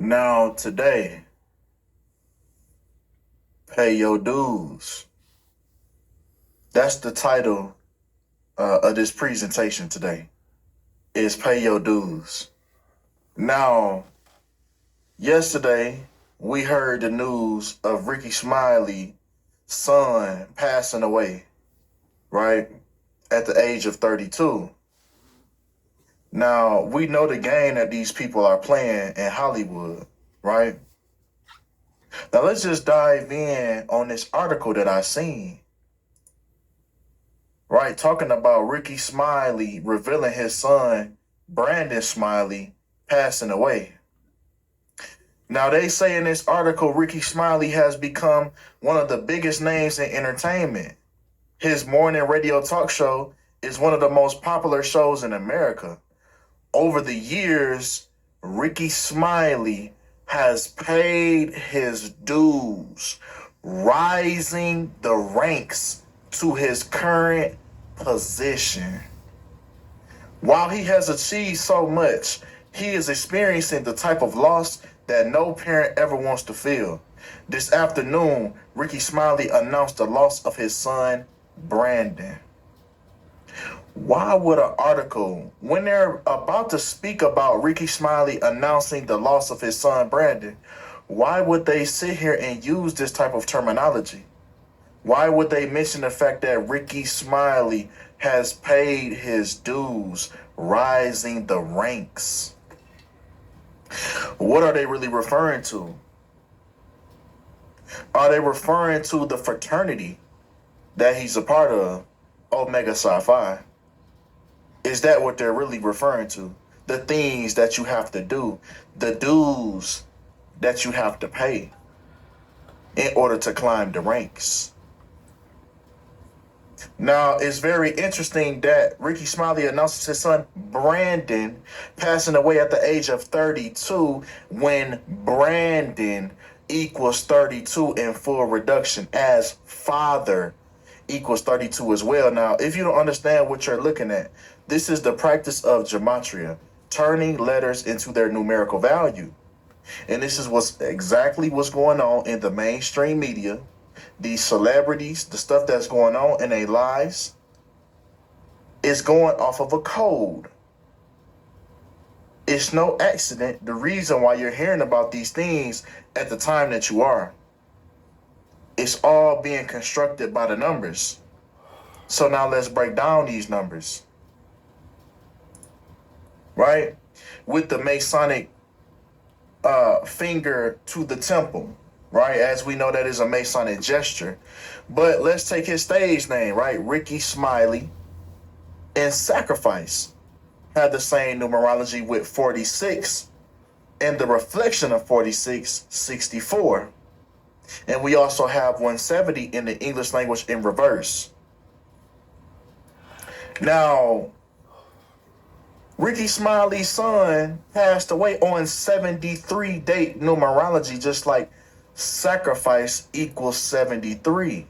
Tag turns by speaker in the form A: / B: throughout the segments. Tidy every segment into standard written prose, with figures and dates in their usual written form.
A: Now, today, pay your dues. That's the title of this presentation today, is pay your dues. Now, yesterday, we heard the news of Rickey Smiley's son passing away, right, at the age of 32. Now, we know the game that these people are playing in Hollywood, right? Now, let's just dive in on this article that I seen, right? Talking about Rickey Smiley revealing his son, Brandon Smiley, passing away. Now, they say in this article, Rickey Smiley has become one of the biggest names in entertainment. His morning radio talk show is one of the most popular shows in America. Over the years, Rickey Smiley has paid his dues, rising the ranks to his current position. While he has achieved so much, he is experiencing the type of loss that no parent ever wants to feel. This afternoon, Rickey Smiley announced the loss of his son, Brandon. Why would an article, when they're about to speak about Rickey Smiley announcing the loss of his son Brandon, why would they sit here and use this type of terminology? Why would they mention the fact that Rickey Smiley has paid his dues, rising the ranks? What are they really referring to? Are they referring to the fraternity that he's a part of, Omega Psi Phi? Is that what they're really referring to? The things that you have to do, the dues that you have to pay in order to climb the ranks. Now, it's very interesting that Rickey Smiley announces his son Brandon passing away at the age of 32 when Brandon equals 32 in full reduction, as father equals 32 as well. Now, if you don't understand what you're looking at, this is the practice of gematria, turning letters into their numerical value. And this is exactly what's going on in the mainstream media. These celebrities, the stuff that's going on in their lives is going off of a code. It's no accident the reason why you're hearing about these things at the time that you are. It's all being constructed by the numbers. So now let's break down these numbers. Right? With the Masonic finger to the temple, right? As we know, that is a Masonic gesture. But let's take his stage name, right? Rickey Smiley and Sacrifice had the same numerology with 46, and the reflection of 46, 64. And we also have 170 in the English language in reverse. Now, Rickey Smiley's son passed away on 73 date numerology, just like Sacrifice equals 73.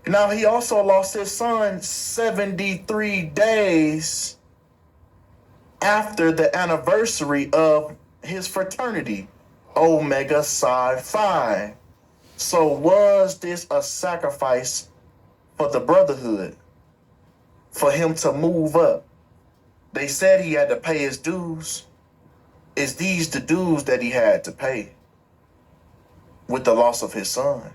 A: Now, he also lost his son 73 days after the anniversary of his fraternity, Omega Psi Phi. So was this a sacrifice for the Brotherhood, for him to move up? They said he had to pay his dues. Is these the dues that he had to pay with the loss of his son?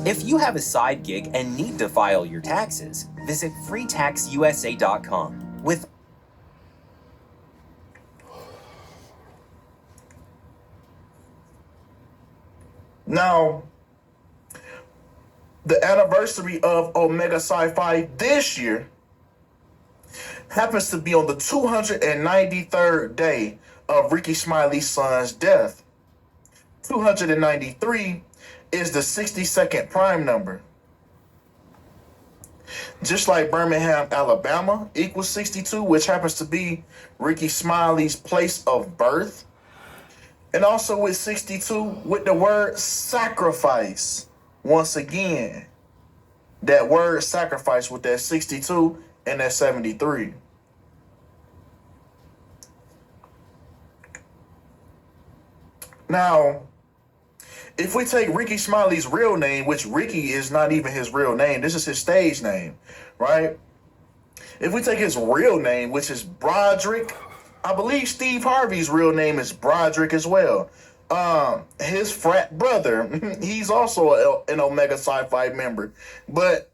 B: If you have a side gig and need to file your taxes, visit freetaxusa.com with
A: Now, the anniversary of Omega Psi Phi this year happens to be on the 293rd day of Rickey Smiley's son's death. 293 is the 62nd prime number. Just like Birmingham, Alabama equals 62, which happens to be Rickey Smiley's place of birth. And also with 62, with the word sacrifice. Once again, that word sacrifice with that 62 and that 73. Now, if we take Rickey Smiley's real name, which Rickey is not even his real name, this is his stage name, right? If we take his real name, which is Broderick, I believe Steve Harvey's real name is Broderick as well. His frat brother, he's also an Omega Sci-Fi member. But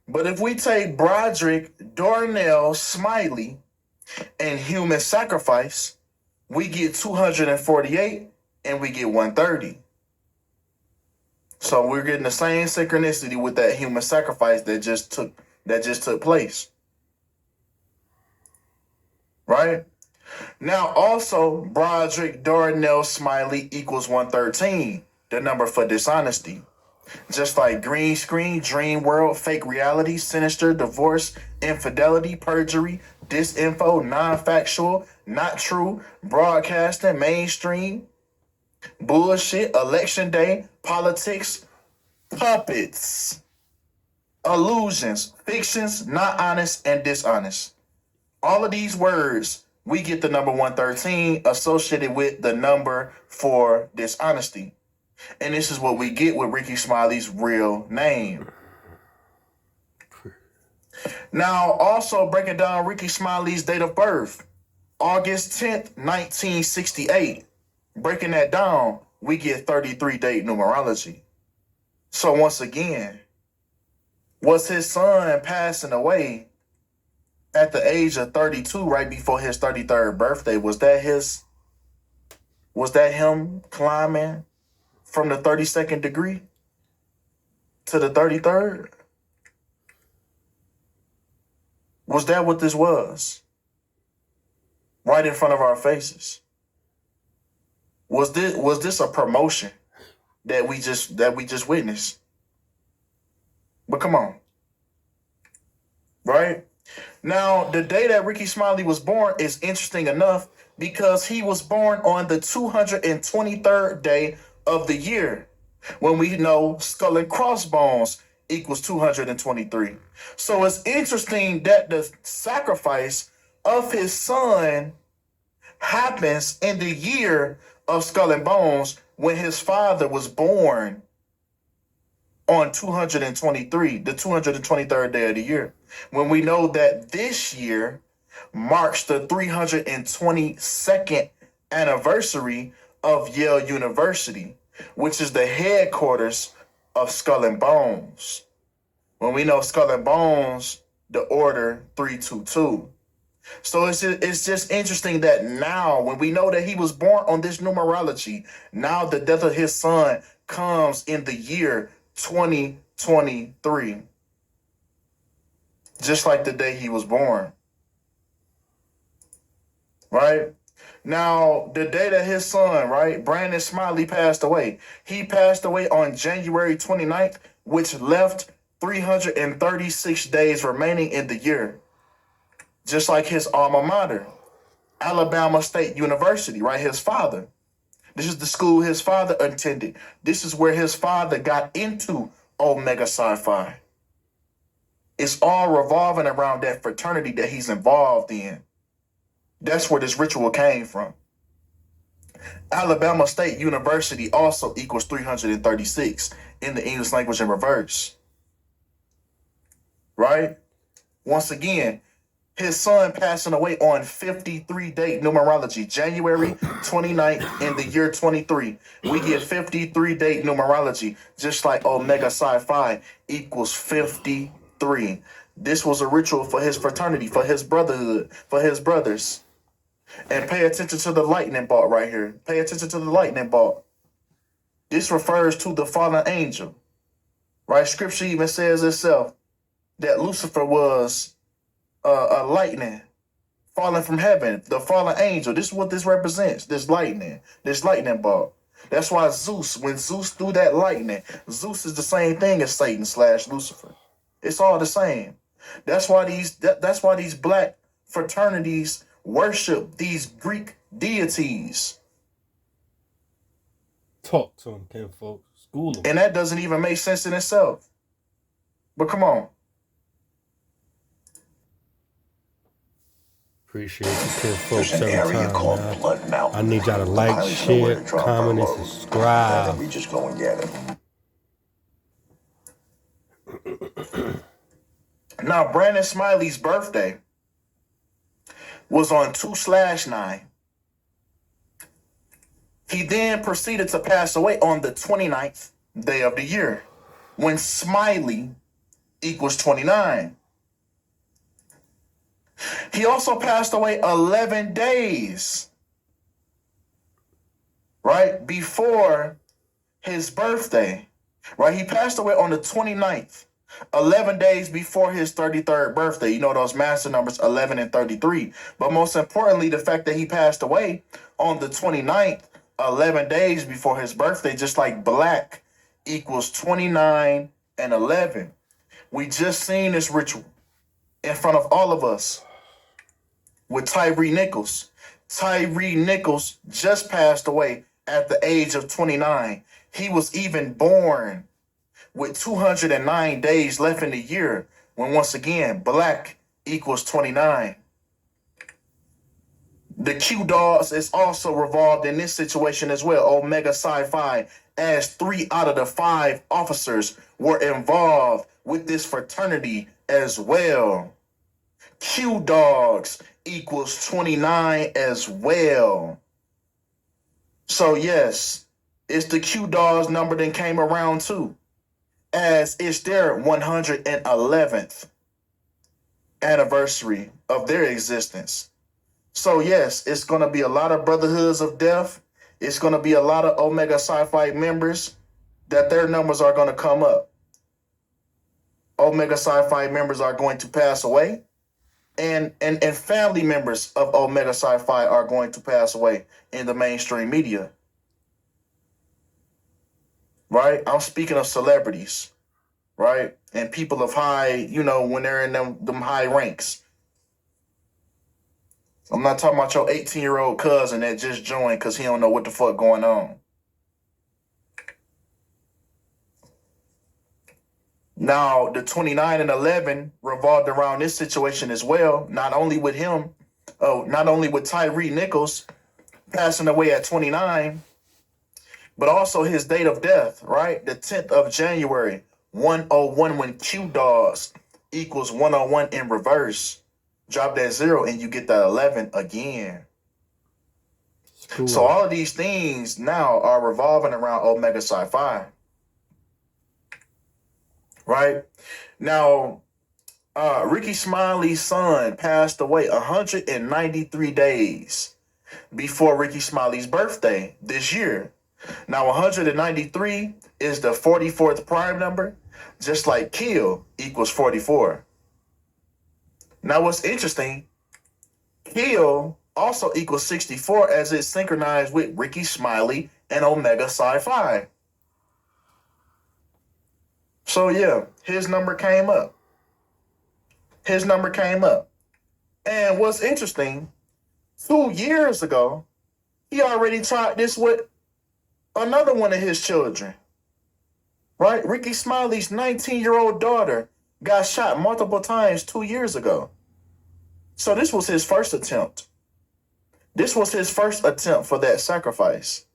A: if we take Broderick Darnell Smiley and Human Sacrifice, we get 248 and we get 130. So we're getting the same synchronicity with that human sacrifice that just took place. Right? Now also Broderick Darnell Smiley equals 113, the number for dishonesty. Just like green screen, dream world, fake reality, sinister, divorce, infidelity, perjury, disinfo, non-factual, not true, broadcasting, mainstream, bullshit, election day, politics, puppets, illusions, fictions, not honest, and dishonest. All of these words, we get the number 113 associated with the number for dishonesty. And this is what we get with Rickey Smiley's real name. Now, also breaking down Rickey Smiley's date of birth, August 10th, 1968. Breaking that down, we get 33 date numerology. So once again, was his son passing away at the age of 32 right before his 33rd birthday? Was that him climbing from the 32nd degree to the 33rd? Was that what this was? Right in front of our faces. Was this a promotion that we just witnessed? But come on. Right? Now, the day that Rickey Smiley was born is interesting enough because he was born on the 223rd day of the year, when we know skull and crossbones equals 223. So it's interesting that the sacrifice of his son happens in the year of skull and bones when his father was born on 223, the 223rd day of the year. When we know that this year marks the 322nd anniversary of Yale University, which is the headquarters of Skull and Bones. When we know Skull and Bones, the order 322. So it's just interesting that now, when we know that he was born on this numerology, now the death of his son comes in the year 2023. Just like the day he was born. Right? Now, the day that his son, right, Brandon Smiley passed away, he passed away on January 29th, which left 336 days remaining in the year. Just like his alma mater, Alabama State University, right, his father. This is the school his father attended. This is where his father got into Omega Sci-Fi. It's all revolving around that fraternity that he's involved in. That's where this ritual came from. Alabama State University also equals 336 in the English language in reverse. Right? Once again, his son passing away on 53 date numerology, January 29th in the year 23. We get 53 date numerology, just like Omega Sci-Fi equals 53. This was a ritual for his fraternity, for his brotherhood, for his brothers. And pay attention to the lightning bolt right here. Pay attention to the lightning bolt. This refers to the fallen angel. Right? Scripture even says itself that Lucifer was a lightning falling from heaven, the fallen angel. This is what this represents, this lightning bolt. That's why Zeus, when Zeus threw that lightning, Zeus is the same thing as Satan / Lucifer. It's all the same. That's why these black fraternities worship these Greek deities.
C: Talk to him, kinfolk. School him.
A: And that doesn't even make sense in itself. But come on.
C: Appreciate you, kinfolk.
D: There's an area called Blood Mountain.
C: I need y'all to
D: The
C: like,
D: pilots know where
C: share,
D: to drop our
C: comment, and
D: load.
C: subscribe.
D: We just go and get it.
A: Now, Brandon Smiley's birthday was on 2/9. He then proceeded to pass away on the 29th day of the year, when Smiley equals 29. He also passed away 11 days, right, before his birthday, right? He passed away on the 29th, 11 days before his 33rd birthday. You know those master numbers, 11 and 33. But most importantly, the fact that he passed away on the 29th, 11 days before his birthday, just like black equals 29 and 11. We just seen this ritual in front of all of us with Tyree Nichols. Tyree Nichols just passed away at the age of 29. He was even born with 209 days left in the year, when once again, black equals 29. The Q Dogs is also revolved in this situation as well, Omega Sci-Fi, as 3 out of the 5 officers were involved with this fraternity as well. Q Dogs equals 29 as well. So yes, it's the Q Dogs number that came around too, as it's their 111th anniversary of their existence. So yes, it's going to be a lot of Brotherhoods of Death. It's going to be a lot of Omega Sci-Fi members that their numbers are going to come up. Omega Sci-Fi members are going to pass away. And family members of Omega Sci-Fi are going to pass away in the mainstream media. Right? I'm speaking of celebrities, right? And people of high, when they're in them high ranks. I'm not talking about your 18-year-old cousin that just joined because he don't know what the fuck going on. Now, the 29 and 11 revolved around this situation as well. Not only with Tyree Nichols passing away at 29, but also his date of death, right? The 10th of January, 101, when Q Dogs equals 101 in reverse. Drop that 0 and you get that 11 again.
C: Cool.
A: So all of these things now are revolving around Omega Sci-Fi. Right? Now, Rickey Smiley's son passed away 193 days before Rickey Smiley's birthday this year. Now, 193 is the 44th prime number, just like kill equals 44. Now, what's interesting, kill also equals 64 as it's synchronized with Rickey Smiley and Omega Sci-Fi. So yeah, his number came up. And what's interesting, 2 years ago, he already tried this with another one of his children. Right? Rickey Smiley's 19-year-old daughter got shot multiple times 2 years ago. So this was his first attempt. This was his first attempt for that sacrifice,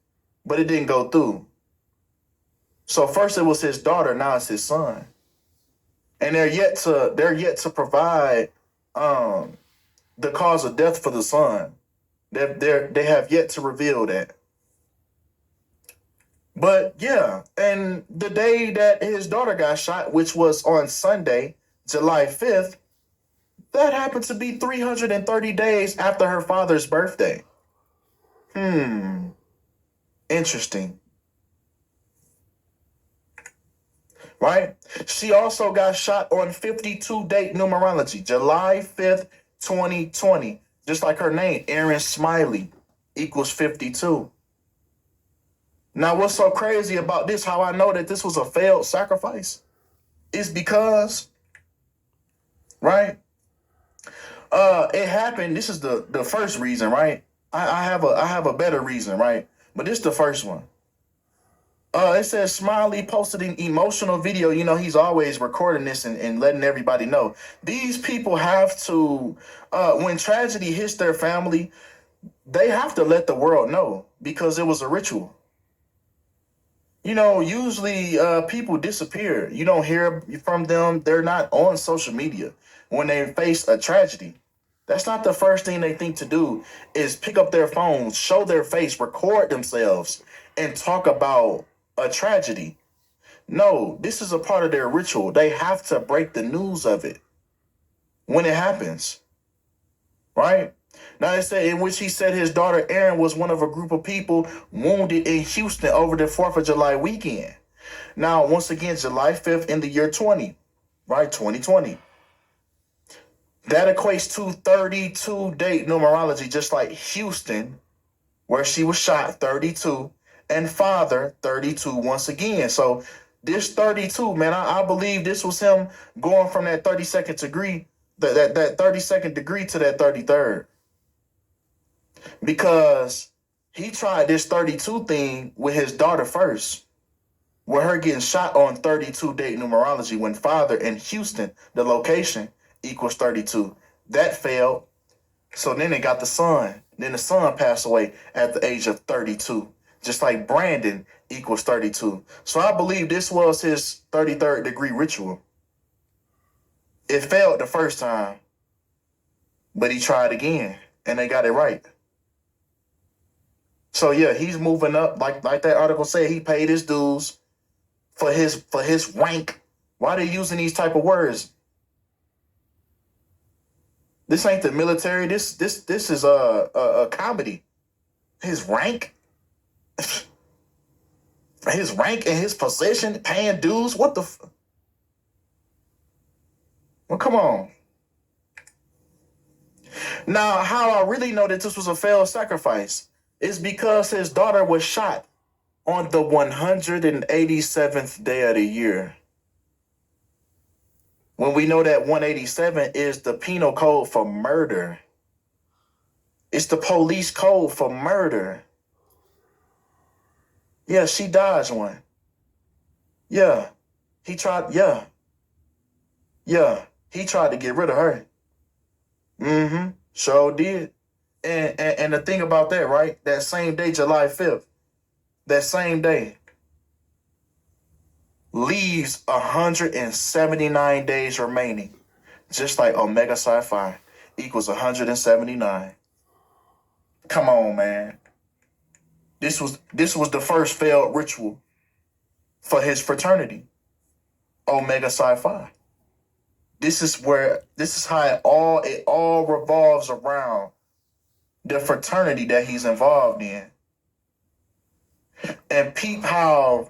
A: but it didn't go through. So first it was his daughter, now it's his son, and they're yet to provide the cause of death for the son. They have yet to reveal that. But yeah, and the day that his daughter got shot, which was on Sunday, July 5th, that happened to be 330 days after her father's birthday. Interesting. Right? She also got shot on 52 date numerology, July 5th, 2020. Just like her name, Erin Smiley equals 52. Now, what's so crazy about this, how I know that this was a failed sacrifice, is because, right? It happened. This is the first reason, right? I have a better reason, right? But this is the first one. It says Smiley posted an emotional video. You know, he's always recording this and letting everybody know. These people have to, when tragedy hits their family, they have to let the world know because it was a ritual. You know, usually people disappear. You don't hear from them. They're not on social media when they face a tragedy. That's not the first thing they think to do is pick up their phones, show their face, record themselves, and talk about a tragedy. No, this is a part of their ritual. They have to break the news of it when it happens, right? Now it said in which he said his daughter Erin was one of a group of people wounded in Houston over the 4th of July weekend. Now, once again, July 5th in the year 20, right? 2020. That equates to 32 date numerology, just like Houston, where she was shot, 32, and father, 32 once again. So this 32, man, I believe this was him going from that 32nd degree, that 32nd degree to that 33rd. Because he tried this 32 thing with his daughter first, with her getting shot on 32 date numerology when father in Houston, the location, equals 32. That failed. So then they got the son. Then the son passed away at the age of 32. Just like Brandon equals 32. So I believe this was his 33rd degree ritual. It failed the first time, but he tried again, and they got it right. So yeah, he's moving up. Like that article said, he paid his dues for his rank. Why are they using these type of words? This ain't the military. This is a comedy. His rank, his rank and his position, paying dues. What the? Well, come on. Now, how I really know that this was a failed sacrifice is because his daughter was shot on the 187th day of the year. When we know that 187 is the penal code for murder. It's the police code for murder. Yeah, she dodged one. Yeah. He tried to get rid of her. Mm-hmm. Sure did. And the thing about that, right? That same day, July 5th, that same day, leaves 179 days remaining. Just like Omega Psi-Phi equals 179. Come on, man. This was the first failed ritual for his fraternity, Omega Psi-Phi. This is how it all revolves around the fraternity that he's involved in. And peep how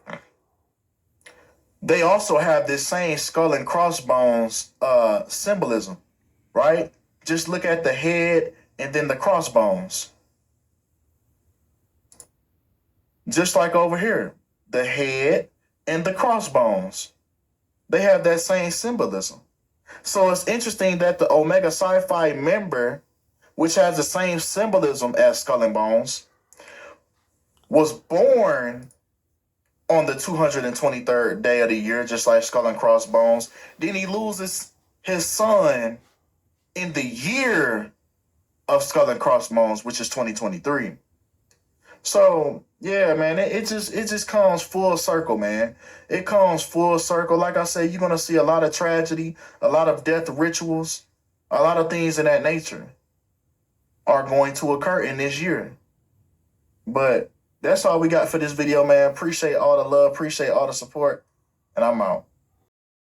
A: they also have this same skull and crossbones symbolism, right? Just look at the head and then the crossbones. Just like over here, the head and the crossbones. They have that same symbolism. So it's interesting that the Omega Psi-Phi member, which has the same symbolism as Skull and Bones, was born on the 223rd day of the year, just like Skull and Crossbones. Then he loses his son in the year of Skull and Crossbones, which is 2023. So yeah, man, it just comes full circle, man. It comes full circle. Like I said, you're gonna see a lot of tragedy, a lot of death rituals, a lot of things in that nature are going to occur in this year. But that's all we got for this video, man. Appreciate all the love, appreciate all the support, and I'm out.